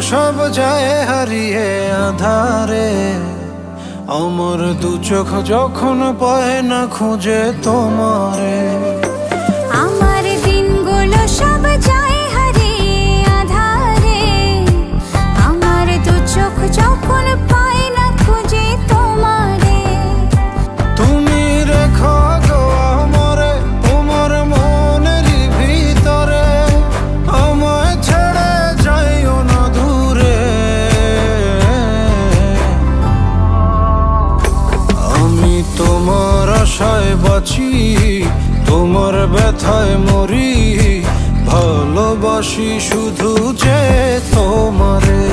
সব যায় হারিয়ে আধারে, আমার দু চোখ যখন পায় না খুঁজে তোমারে। আমার দিনগুলো সব যায় হারিয়ে আধারে, আমার দু চোখ যখন পায় না খুঁজে তোমারে। তুমি রেখো গো আমরে তোমার মনের ভিতরে, আমায় ছেড়ে যাইও না দূরে। আমি তোমার আশায় বাঁচি, তোমার ব্যথায় মরি, ভালোবাসি শুধু যে তোমারে।